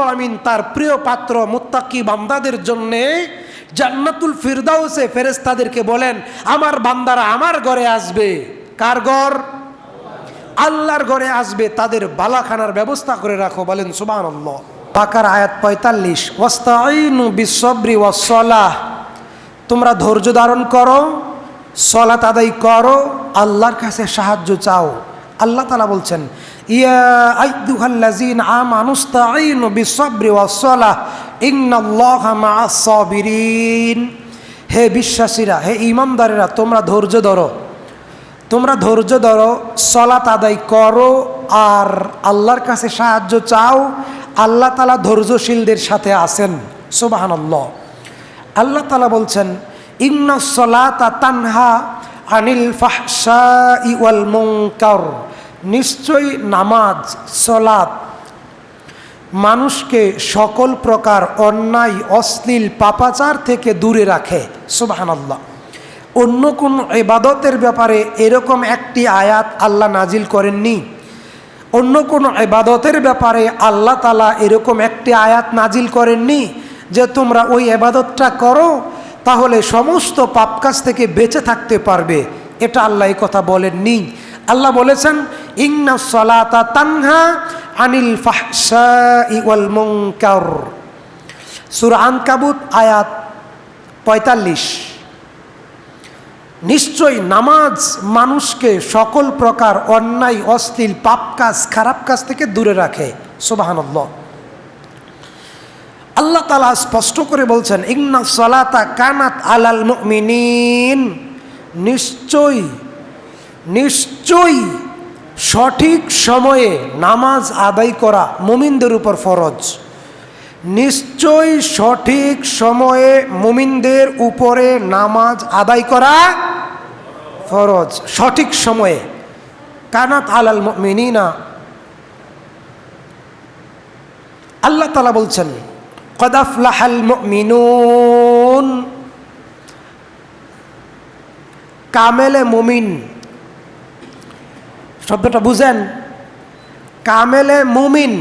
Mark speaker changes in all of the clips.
Speaker 1: আমিন তার প্রিয় পাত্র মুত্তাকি বান্দাদের জন্য জান্নাতুল ফিরদাউসে ফেরেশতাদেরকে বলেন, আমার বান্দারা আমার ঘরে আসবে। কার ঘর? আল্লাহর ঘরে আসবে, তাদের বালাখানার ব্যবস্থা করে রাখো। বলেন সুবহানাল্লাহ। বাকারা আয়াত 45, ওয়াস্তাঈনু বিসসবরি ওয়াসসালাহ, তোমরা ধৈর্য ধারণ করো, সালাত আদায় করো, আল্লাহর কাছে সাহায্য চাও। আল্লাহ তাআলা বলছেন, ইয়া আইয়ুহাল্লাযীনা আমানুস্তাঈনু বিসসবরি ওয়াসসালাহ ইন্নাল্লাহা মাআস সাবিরিন। হে বিশ্বাসীরা, হে ঈমানদারেরা, তোমরা ধৈর্য ধরো, তোমরা ধৈর্য ধরো, সালাত আদায় করো আর আল্লাহর কাছে সাহায্য চাও। আল্লাহ তাআলা ধৈর্যশীলদের সাথে আছেন। সুবহানাল্লাহ। আল্লাহ তাআলা বলছেন, ইন্নাস সালাতা তানহা আনিল ফাহশাই ওয়াল মুনকার, নিশ্চয়ই নামাজ সালাত মানুষকে সকল প্রকার অন্যায় অশ্লীল পাপাচার থেকে দূরে রাখে। সুবহানাল্লাহ। অন্য কোন ইবাদতের ব্যাপারে এরকম একটি আয়াত আল্লাহ নাজিল করেননি। অন্য কোন ইবাদতের ব্যাপারে আল্লাহ তাআলা এরকম একটি আয়াত নাজিল করেননি যে তোমরা ওই ইবাদতটা করো তাহলে সমস্ত পাপ কাজ থেকে বেঁচে থাকতে পারবে। এটা আল্লাহ এই কথা বলেননি। আল্লাহ বলেছেন, ইন্নাস সালাতা তানহা আনিল ফাহশাই ওয়াল মুনকার। সূরা আনকাবুত আয়াত 45। নিশ্চয়ই নামাজ মানুষকে সকল প্রকার অন্যায় অশ্লীল পাপ কাজ খারাপ কাজ থেকে দূরে রাখে। সুবহানাল্লাহ। আল্লাহ তাআলা স্পষ্ট করে বলছেন, ইন্নাস সালাতা কানাত আলাল মুমিনিন, নিশ্চয়ই সঠিক সময়ে নামাজ আদায় করা মুমিনদের উপর ফরজ। নিশ্চয়ই সঠিক সময়ে মুমিনদের উপরে নামাজ আদায় করা ফরজ। সঠিক সময়ে। কানাত আলাল মুমিনিনা। আল্লাহ তাআলা বলছেন, ক্বাদ আফলাহাল মুমিনুন, কামেলে মুমিন শব্দটা বুঝেন। কামেলে মুমিন,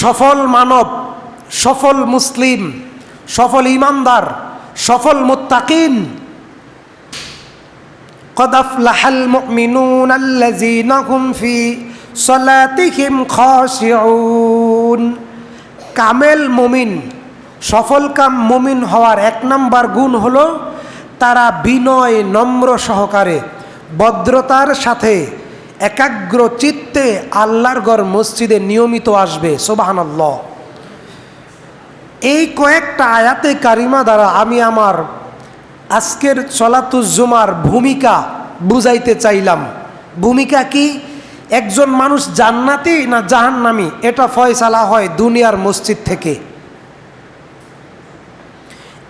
Speaker 1: সফল মানব, সফল মুসলিম, সফল ঈমানদার, সফল মুত্তাকিন। ক্বাদ আফলাহাল মুমিনুন আল্লাযীনা হুম ফি সালাতিহিম খাশিউন। কামেল মুমিন, সফল কাম মুমিন হওয়ার এক নাম্বার গুণ হলো তারা বিনয় নম্র সহকারে ভদ্রতার সাথে একাগ্র চিত্তে আল্লাহর ঘর মসজিদে নিয়মিত আসবে। সুবহানাল্লাহ। এই কয়েকটা আয়াতে কারিমা দ্বারা আমি আমার আজকের সলাতুজ জুমার ভূমিকা বুঝাইতে চাইলাম। ভূমিকা কি? একজন মানুষ জান্নাতি না জাহান্নামী এটা ফয়সালা হয় দুনিয়ার মসজিদ থেকে।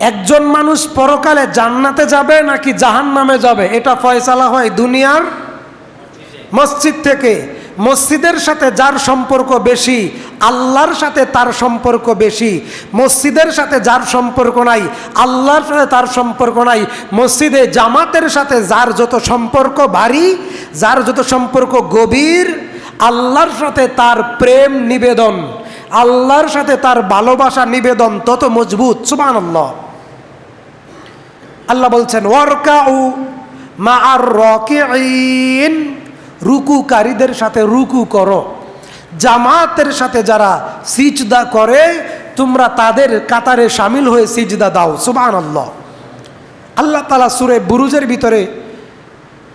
Speaker 1: একজন মানুষ পরকালে জান্নাতে যাবে নাকি জাহান্নামে যাবে এটা ফয়সালা হয় দুনিয়ার মসজিদ থেকে। মসজিদের সাথে যার সম্পর্ক বেশি আল্লাহর সাথে তার সম্পর্ক বেশি। মসজিদের সাথে যার সম্পর্ক নাই আল্লাহর সাথে তার সম্পর্ক নাই। মসজিদে জামাতের সাথে যার যত সম্পর্ক ভারী, যার যত সম্পর্ক গভীর, আল্লাহর সাথে তার প্রেম নিবেদন, আল্লাহর সাথে তার ভালোবাসা নিবেদন তত মজবুত। সুবহানাল্লাহ। আল্লাহ বলছেন, ওয়ারকাউ মা'আর রাকিঈন, রুকুকারীদের সাথে রুকু করো। জামাতের সাথে যারা সিজদা করে তোমরা তাদের কাতারে শামিল হয়ে সিজদা দাও। সুবহানাল্লাহ। আল্লাহ তাআলা সূরা বুরুজের ভিতরে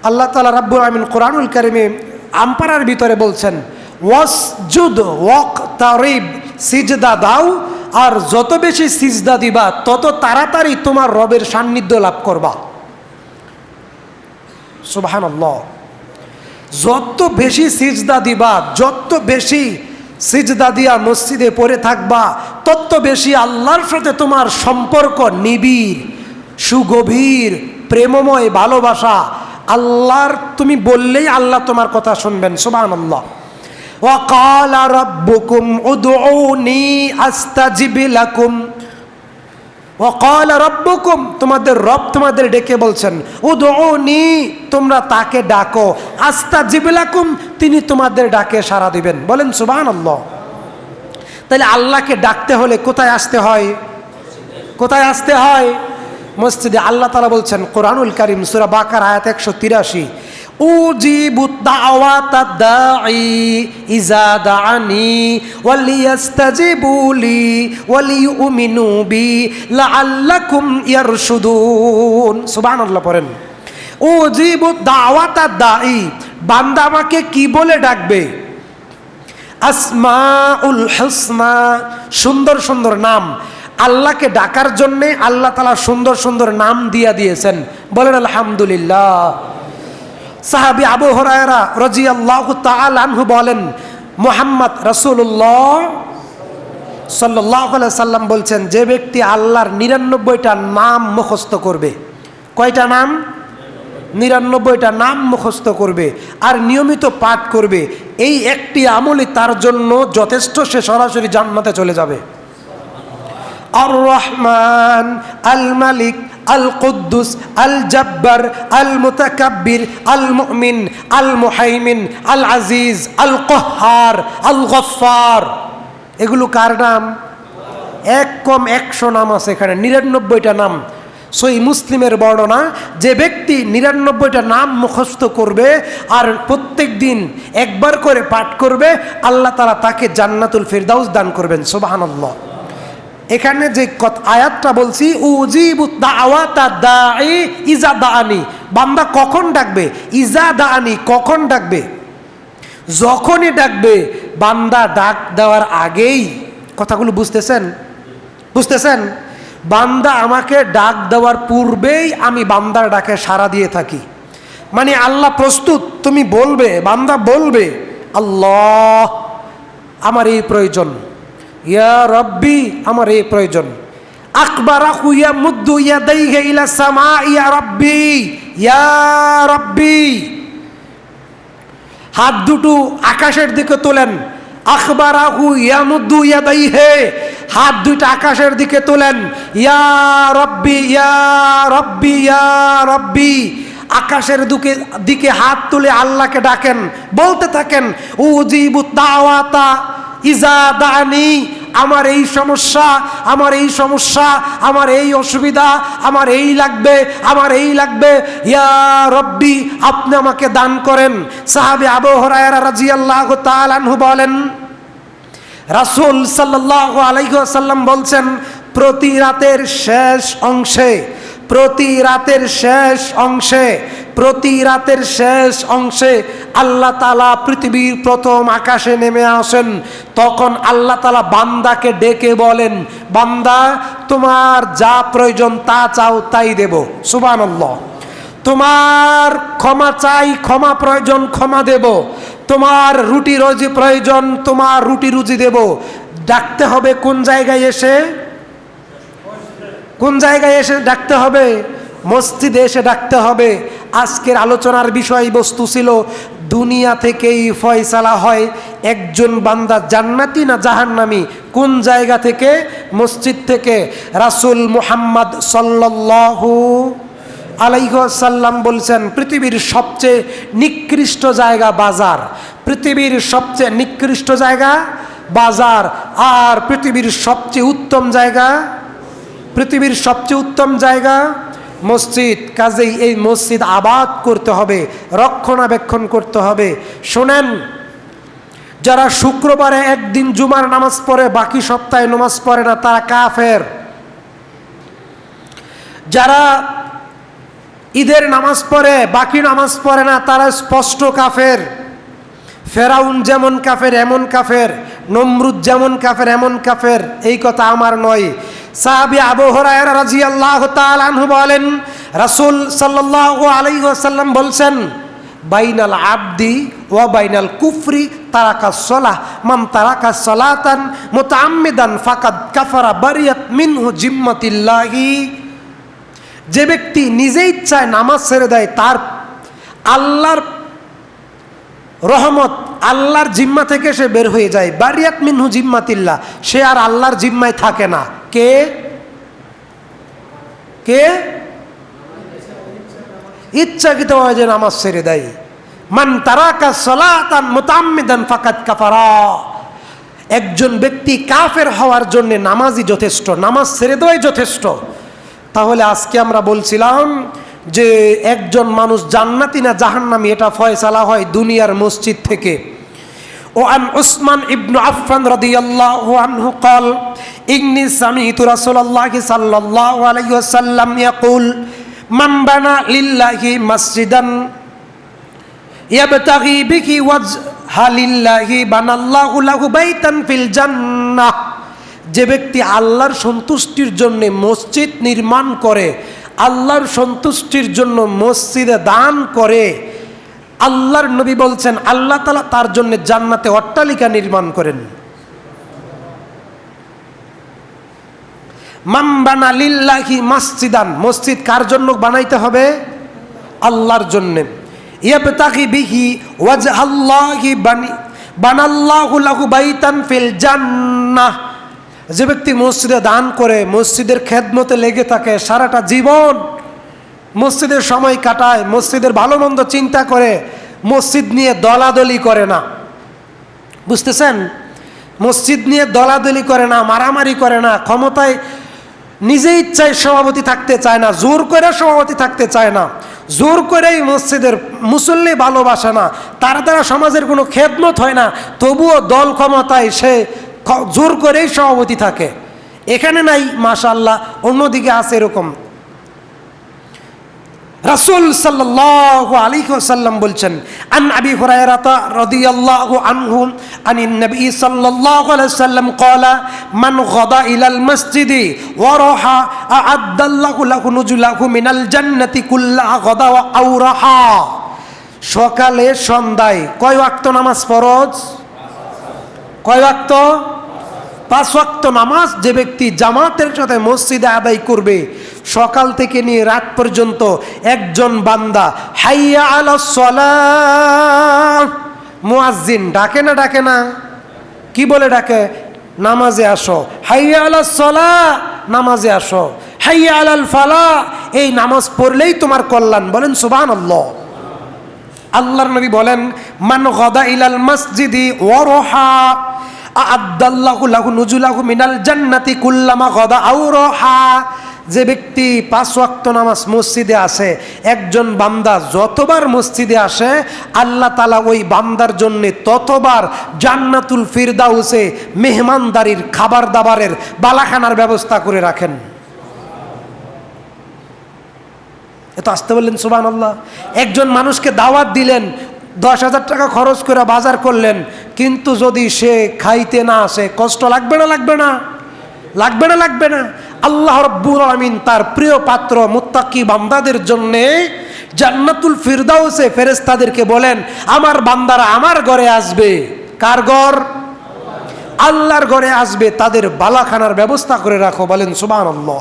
Speaker 1: আল্লাহ তাআলা রাব্বুল আমিন কোরআনুল কারীমে আমপারার ভিতরে বলছেন, ওয়াসজুদ ওয়াকতারিব, সিজদা দাও আর যত বেশি সিজদা দিবা তত তাড়াতাড়ি তোমার রবের সান্নিধ্য লাভ করবা। সুবহানাল্লাহ। যত বেশি সিজদা দিবা, যত বেশি সিজদা দিয়া মসজিদে পড়ে থাকবা তত বেশি আল্লাহর সাথে তোমার সম্পর্ক নিবিড়, সুগভীর, প্রেমময় ভালোবাসা। আল্লাহর তুমি বললেই আল্লাহ তোমার কথা শুনবেন। সুবহানাল্লাহ। ওয়া ক্বালা রাব্বুকুম উদউনি আস্তাজিব লাকুম, ওয়া ক্বালা রাব্বুকুম, তোমাদের রব তোমাদের ডেকে বলছেন, উদউনি, তোমরা তাকে ডাকো, আস্তাজিব লাকুম, তিনি তোমাদের ডাকে সাড়া দিবেন। বলেন সুবহানাল্লাহ। তাহলে আল্লাহকে ডাকতে হলে কোথায় আসতে হয়? কোথায় আসতে হয়? মসজিদে। আল্লাহ তাআলা বলছেন কোরআনুল কারীম সূরা বাকারা আয়াত 183, উজিবুদ দাওয়াতাদ দাঈ ইজা দাআনি ওয়ালিয়াস্তাজিবুলি ওয়ালিউমিনু বি লাআল্লাকুম ইয়ারশুদুন। সুবহানাল্লাহ পড়েন। উজিবুদ দাওয়াতাদ দাঈ, বান্দা আমাকে কি বলে ডাকবে? আসমাউল হুসনা, সুন্দর সুন্দর নাম। আল্লাহকে ডাকার জন্যে আল্লাহ তাআলা সুন্দর সুন্দর নাম দিয়েছেন। বলেন আলহামদুলিল্লাহ। সাহাবী আবু হুরায়রা রাদিয়াল্লাহু তাআলা আনহু বলেন, মুহাম্মদ রাসূলুল্লাহ সাল্লাল্লাহু আলাইহি সাল্লাম বলছেন, যে ব্যক্তি আল্লাহর 99টা নাম মুখস্থ করবে। কয়টা নাম? 99টা নাম মুখস্থ করবে আর নিয়মিত পাঠ করবে, এই একটি আমলই তার জন্য যথেষ্ট, সে সরাসরি জান্নাতে চলে যাবে। আর রহমান, আল মালিক, আল কুদ্দুস, আল জব্বার, আল মুতাকাব্বির, আল মুমিন, আল মুহাইমিন, আল আজিজ, আল কহ্হার, আল গফফার, এগুলো কার নাম? এক কম 100 নাম আছে এখানে, 99টা নাম। সহি মুসলিমের বর্ণনা, যে ব্যক্তি 99টা নাম মুখস্থ করবে আর প্রত্যেক দিন একবার করে পাঠ করবে, আল্লাহ তাআলা তাকে জান্নাতুল ফিরদাউস দান করবেন। সুবহানাল্লাহ। এখানে যে আয়াতটা বলছি, উজিবুদ দাওয়াতাদ দাঈ ইজা দাআনি, বান্দা কখন ডাকবে? ইজা দাআনি, কখন ডাকবে? যখনই ডাকবে। বান্দা ডাক দেওয়ার আগেই, কথাগুলো বুঝতেছেন? বুঝতেছেন? বান্দা আমাকে ডাক দেওয়ার পূর্বেই আমি বান্দার ডাকে সাড়া দিয়ে থাকি। মানে আল্লাহ প্রস্তুত, তুমি বলবে, বান্দা বলবে আল্লাহ আমার এই প্রয়োজন, ইয়া রব্বি আমার এই প্রয়োজন। আকবারাহু ইয়ামুদ্দু ইয়াদাইহি ইলা সামা, ইয়া রব্বি, ইয়া রব্বি। হাত দুটো আকাশের দিকে তোলেন। আখবারাহু ইয়ামুদ্দু ইয়াদাইহি, হাত দুইটা আকাশের দিকে তোলেন। ইয়া রব্বি, ইয়া রব্বি, ইয়া রব্বি। আকাশের দিকে হাত তুলে আল্লাহকে ডাকেন, বলতে থাকেন উজিবুদ দাওয়াতা ইজা দাআনি, আমার এই সমস্যা, আমার এই সমস্যা, আমার এই অসুবিধা, আমার এই লাগবে, আমার এই লাগবে, ইয়া রব্বি আপনি আমাকে দান করেন। সাহাবী আবু হুরায়রা রাদিয়াল্লাহু তাআলা আনহু বলেন, রাসূল সাল্লাল্লাহু আলাইহি ওয়াসাল্লাম বলছেন, প্রতি রাতের শেষ অংশে, প্রতি রাতের শেষ অংশে, প্রতি রাতের শেষ অংশে আল্লাহ তাআলা পৃথিবীর প্রথম আকাশে নেমে আসেন। তখন আল্লাহ তাআলা বান্দাকে ডেকে বলেন, বান্দা তোমার যা প্রয়োজন তা চাও তাই দেব। সুবহানাল্লাহ। তোমার ক্ষমা চাই, ক্ষমা প্রয়োজন, ক্ষমা দেব। তোমার রুটি রুজি প্রয়োজন, তোমার রুটি রুজি দেব। ডাকতে হবে কোন জায়গায় এসে? কোন জায়গায় এসে ডাকতে হবে? মসজিদে এসে ডাকতে হবে। আজকের আলোচনার বিষয়বস্তু ছিল দুনিয়া থেকেই ফয়সালা হয় একজন বান্দা জান্নাতি না জাহান্নামী। কোন জায়গা থেকে? মসজিদ থেকে। রাসূল মুহাম্মদ সাল্লাল্লাহু আলাইহি ওয়াসাল্লাম বলছেন, পৃথিবীর সবচেয়ে নিকৃষ্ট জায়গা বাজার। পৃথিবীর সবচেয়ে নিকৃষ্ট জায়গা বাজার, আর পৃথিবীর সবচেয়ে উত্তম জায়গা, পৃথিবীর সবচেয়ে উত্তম জায়গা মসজিদ। কাজেই এই মসজিদ আবাদ করতে হবে, রক্ষণাবেক্ষণ করতে হবে। শোনেন, যারা শুক্রবারে একদিন জুমার নামাজ পড়ে বাকি সপ্তাহে নামাজ পড়ে না, তারা কাফের। যারা ঈদের নামাজ পড়ে বাকি নামাজ পড়ে না, তারা স্পষ্ট কাফের। ফেরাউন যেমন কাফের এমন কাফের, নমরুদ যেমন কাফের এমন কাফের। এই কথা আমার নয়। সাহাবী আবু হুরায়রা রাদিয়াল্লাহু তাআলা আনহু বলেন, রাসূল সাল্লাল্লাহু আলাইহি ওয়াসাল্লাম বলছেন, বাইনাল আবদি ওয়া বাইনাল কুফরি তারাকাস সালাহ, মান তারাকাস সালাতান মুতাআম্মিদান ফাকাদ কাফারা বারিয়াত মিনহু জিম্মাতিল্লাহি। যে ব্যক্তি নিজে ইচ্ছায় নামাজ ছেড়ে দেয়, তার আল্লাহর রহমত, আল্লাহর জিম্মা থেকে সে বের হয়ে যায়। বারিয়াত মিনহু জিম্মাতিল্লাহ, সে আর আল্লাহর জিম্মায় থাকে না। কে কে? ইচ্ছাকৃতভাবে যে নামাজ ছেড়ে দেয়। মান তারাকা সালাতান মুতাআম্মিদান ফাকাদ কাফারা। একজন ব্যক্তি কাফের হওয়ার জন্য নামাজই যথেষ্ট, নামাজ ছেড়ে দেওয়াই যথেষ্ট, তাহলে আজকে আমরা বলছিলাম যে একজন মানুষ জান্নাতি না জাহান্নামী এটা ফয়সালা হয় দুনিয়ার মসজিদ থেকে। وعن عثمان ابن عفان رضي الله عنه قال إني سمعت رسول الله صلى الله عليه وسلم يقول من بنى لله مسجدا يبتغي به وجه لله بنى الله له بيتا في الجنة। যে ব্যক্তি আল্লাহর সন্তুষ্টির জন্য মসজিদ নির্মাণ করে, আল্লাহর সন্তুষ্টির জন্য মসজিদে দান করে, আল্লাহর নবী বলছেন আল্লাহ তাআলা তার জন্য জান্নাতে অট্টালিকা নির্মাণ করেন। মান বানা লিল্লাহি মাসজিদান, মসজিদ কার জন্য বানাইতে হবে? আল্লাহর জন্য। ইয়াবতাগি বিহি ওয়াজহাল্লাহি বানাল্লাহু লাহু বাইতান ফিল জান্নাহ। যে ব্যক্তি মসজিদে দান করে, মসজিদের খেদমতে লেগে থাকে, সারাটা জীবন মসজিদের সময় কাটায়, মসজিদের ভালো মন্দ চিন্তা করে, মসজিদ নিয়ে দলাদলি করে না, বুঝতেছেন? মসজিদ নিয়ে দলাদলি করে না, মারামারি করে না, ক্ষমতায় নিজে ইচ্ছায় সভাপতি থাকতে চায় না, জোর করে সভাপতি থাকতে চায় না, জোর করেই মসজিদের মুসল্লি ভালোবাসে না, তার দ্বারা সমাজের কোনো খেদমত হয় না, তবুও দল ক্ষমতায় সে জোর করেই সভাপতি থাকে। এখানে নাই মাশাআল্লাহ, অন্যদিকে আছে এরকম। রাসূল সাল্লাল্লাহু আলাইহি ওয়াসাল্লাম বলছেন আন আবি হুরায়রা রাদিয়াল্লাহু আনহু আনিন নবী সাল্লাল্লাহু আলাইহি ওয়াসাল্লাম قال من غدا الى المسجد وراح اعد الله له نزله من الجنه كلها غدا او راحا। সকালে সন্ধ্যায় কয় ওয়াক্ত নামাজ ফরজ? কয় ওয়াক্ত? 5 ওয়াক্ত নামাজ যে ব্যক্তি জামাতের সাথে মসজিদে আদায় করবে, সকাল থেকে নিয়ে রাত পর্যন্ত একজন বান্দা হাইয়া আলাস সালাহ, মুয়াজ্জিন ডাকে না ডাকে না? কি বলে ডাকে? নামাজে আসো। হাইয়া আলাস সালাহ, নামাজে আসো। হাইয়া আলাল ফালাহ, এই নামাজ পড়লেই তোমার কল্যাণ। বলেন সুবহানাল্লাহ। আল্লাহর নবী বলেন মান গাদা ইলাল মসজিদি ওয়া রাহা আ'আদাল্লাহু লাহু নুজুলাহু মিনাল জান্নাতি কুল্লামা গাদা আও রাহা। যে ব্যক্তি 5 ওয়াক্ত নামাজ মসজিদে আসে, একজন বান্দা যতবার মসজিদে আসে আল্লাহ তাআলা ওই বান্দার জন্য ততবার জান্নাতুল ফিরদাউসে মেহমানদারির, খাবার দাবারের, বালাখানার ব্যবস্থা করে রাখেন। এত আসতে বললেন সুবহানাল্লাহ। একজন মানুষকে দাওয়াত দিলেন, 10,000 টাকা খরচ করে বাজার করলেন, কিন্তু যদি সে খাইতে না আসে কষ্ট লাগবে না? লাগবে না? লাগবে না? লাগবে না? আল্লাহ রাব্বুল আলামিন তার প্রিয় পাত্র মুত্তাকি বান্দাদের জন্য জান্নাতুল ফিরদাউসে ফেরেশতাদেরকে বলেন আমার বান্দারা আমার ঘরে আসবে। কার ঘর? আল্লাহর ঘরে আসবে, তাদের বালাখানার ব্যবস্থা করে রাখো। বলেন সুবহানাল্লাহ।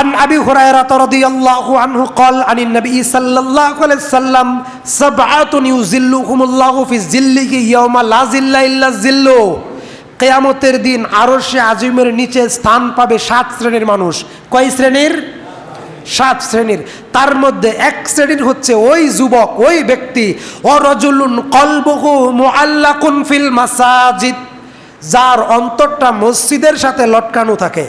Speaker 1: عن أبي هريرة رضي الله عنه قال عن النبي صلى الله عليه وسلم 7 يظلهم الله في ظله يوم لا ظل إلا ظله। কিয়ামতের দিন আরশে আজিমের নিচে স্থান পাবে 7 শ্রেণীর মানুষ। কয় শ্রেণীর? 7 শ্রেণীর। তার মধ্যে এক শ্রেণীর হচ্ছে ওই যুবক, ওই ব্যক্তি ওয়ারাজুলুন কলবুহু মুআল্লাকুন ফিল মাসাজিদ, যার অন্তরটা মসজিদের সাথে লটকানো থাকে।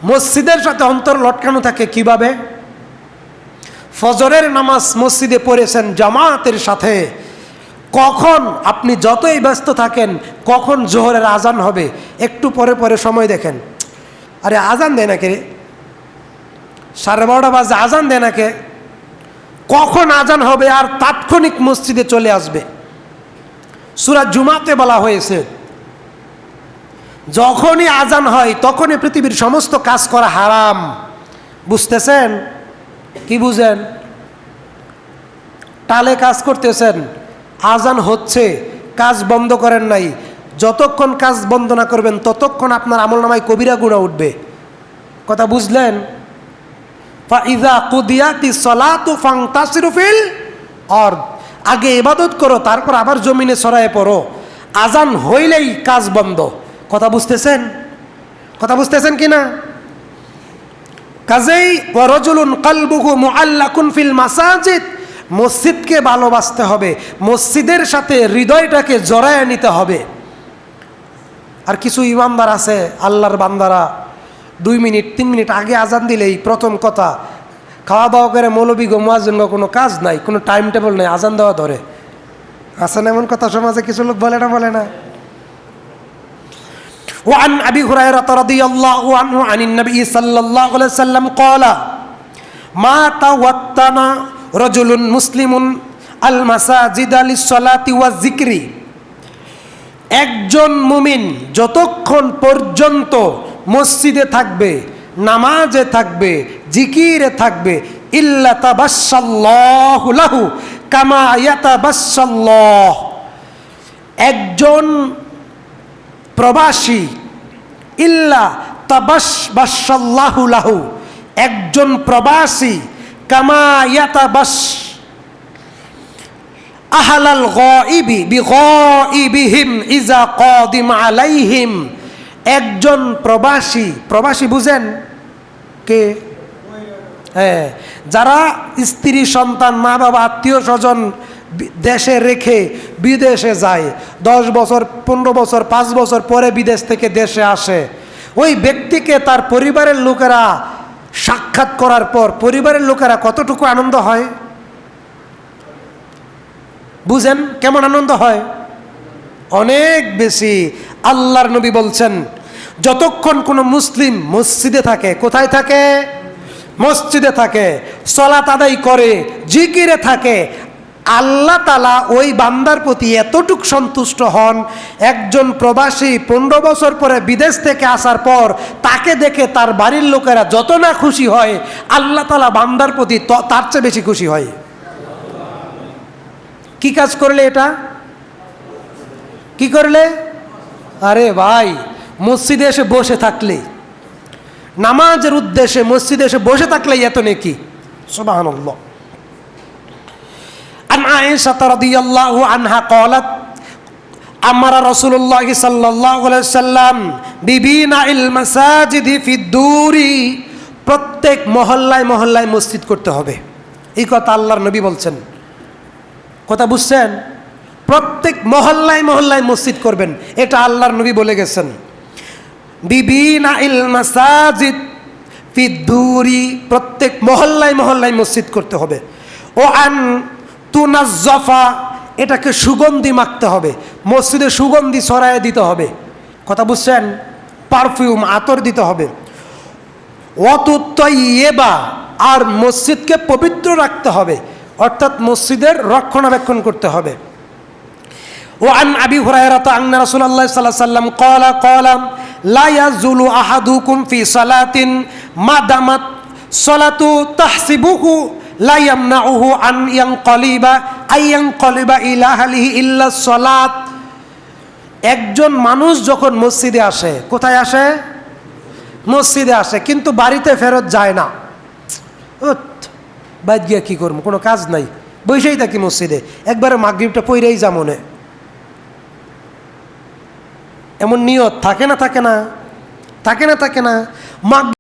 Speaker 1: মসজিদের সাথে অন্তর লটকানো থাকে কিভাবে? ফজরের নামাজ মসজিদে পড়েছেন জামাতের সাথে, কখন আপনি যতই ব্যস্ত থাকেন, কখন জোহরের আজান হবে একটু পরে পরে সময় দেখেন, আরে আজান দেয় না কে? 12:30 বাজে আজান দেয় না কে? কখন আজান হবে আর তাৎক্ষণিক মসজিদে চলে আসবে। সূরা জুমাতে বলা হয়েছে যখনই আজান হয় তখনই পৃথিবীর সমস্ত কাজ করা হারাম। বুঝতেছেন? কি বুঝেন? টালে কাজ করতেছেন, আজান হচ্ছে, কাজ বন্ধ করেন নাই, যতক্ষণ কাজ বন্ধ না করবেন ততক্ষণ আপনার আমলনামায় কবিরা গুনাহ উঠবে। কথা বুঝলেন? ফাইযা কুদিয়াতিস সালাতু ফান্তাসিরু ফিল আরদ, আগে ইবাদত করো তারপর আবার জমিনে ছড়ায়ে পড়ো। আজান হইলেই কাজ বন্ধ। কথা বুঝতেছেন? কথা বুঝতেছেন কিনা? কাজেই ওয়ারাজুলুন কলবুহু মুআল্লাকুন ফিল মাসাজিদ, মসজিদকে ভালোবাসতে হবে, মসজিদের সাথে হৃদয়টাকে জড়ায় নিতে হবে। আর কিছু ইমানদার আছে, আল্লাহর বান্দারা 2 মিনিট 3 মিনিট আগে আজান দিলেই প্রথম কথা, খাওয়া দাওয়া করে মৌলবী মুয়াজ্জিন কোনো কাজ নাই, কোনো টাইম টেবল নেই, আজান দেওয়া ধরে। আছে না এমন কথা সমাজে? কিছু লোক বলে না। وعن أبي هريرة رضي الله عنه عن النبي صلى الله عليه وسلم قال ما توطن رجل مسلم المساجد للصلاة والذكر, একজন মুমিন যতক্ষণ পর্যন্ত মসজিদে থাকবে, নামাজে থাকবে, জিকিরে থাকবে, ইল্লা তাবাশশাল্লাহু লাহু কামা ইয়াতাবাশশাল্লাহ, একজন প্রবাসী, ইল্লা তাবাশশাল্লাহু লাহু, একজন প্রবাসী, কামা ইয়াতাবাশ আহলাল গায়বি বিগায়বিহিম ইজা কাদিম আলাইহিম, একজন প্রবাসী বুঝেন কে? হ্যাঁ, যারা স্ত্রী সন্তান মা বাবা আত্মীয় স্বজন দেশে রেখে বিদেশে যায়, 10 বছর 15 বছর 5 বছর পরে বিদেশ থেকে দেশে আসে, ওই ব্যক্তিকে তার পরিবারের লোকেরা সাক্ষাৎ করার পর পরিবারের লোকেরা কতটুকু আনন্দ হয় বুঝেন? কেমন আনন্দ হয়? অনেক বেশি। আল্লাহর নবী বলছেন, যতক্ষণ কোনো মুসলিম মসজিদে থাকে, কোথায় থাকে? মসজিদে থাকে, সালাত আদায় করে, জিকিরে থাকে, আল্লাহ তাআলা ওই বান্দার প্রতি এতটুক সন্তুষ্ট হন, একজন প্রবাসী 15 বছর পরে বিদেশ থেকে আসার পর তাকে দেখে তার বাড়ির লোকেরা যত না খুশি হয়, আল্লাহ তাআলা বান্দার প্রতি তার চেয়ে বেশি খুশি হয়। কি কাজ করলে এটা? কি করলে? আরে ভাই, মসজিদে এসে বসে থাকলে, নামাজের উদ্দেশ্যে মসজিদে এসে বসে থাকলেই এত নেকি। সুবহানাল্লাহ। আন আয়েশা রাদিয়াল্লাহু আনহা ক্বালাত আমারা রাসূলুল্লাহ সাল্লাল্লাহু আলাইহি সাল্লাম বিবিনাইল মাসাজিদি ফিদ-দুরি, প্রত্যেক মহল্লায় মহল্লায় মসজিদ করতে হবে। এই কথা আল্লাহর নবী বলছেন। কথা বুঝছেন? প্রত্যেক মহল্লায় মহল্লায় মসজিদ করবেন, এটা আল্লাহর নবী বলে গেছেন। বিবিনাইল মাসাজিদ ফিদ-দুরি, প্রত্যেক মহল্লায় মহল্লায় মসজিদ করতে হবে। ও আন তুনাজ্জাফা, এটাকে সুগন্ধি মাখতে হবে, মসজিদে সুগন্ধি ছড়ায় দিতে হবে। কথা বুঝছেন? পারফিউম, আতর দিতে হবে। ওয়াতুত্তাইয়্যিবা, আর মসজিদকে পবিত্র রাখতে হবে, অর্থাৎ মসজিদের রক্ষণাবেক্ষণ করতে হবে। وعن أبي هريرة أن رسول الله صلى الله عليه وسلم قال لا يزول أحدكم في صلاة ما دامت صلاة تحسبه لا يمنعه أن ينقلب إلى أهله إلا الصلاة, একজন মানুষ যখন মসজিদে আসে, কোথায় আসে? মসজিদে আসে, কিন্তু বাড়িতে ফেরত যায় না। বাইরে গিয়া কী করবো, কোনো কাজ নাই, বসেই থাকি মসজিদে, একবারে মাগরিবটা পইরেই যা মনে, এমন নিয়ত থাকে না? থাকে না?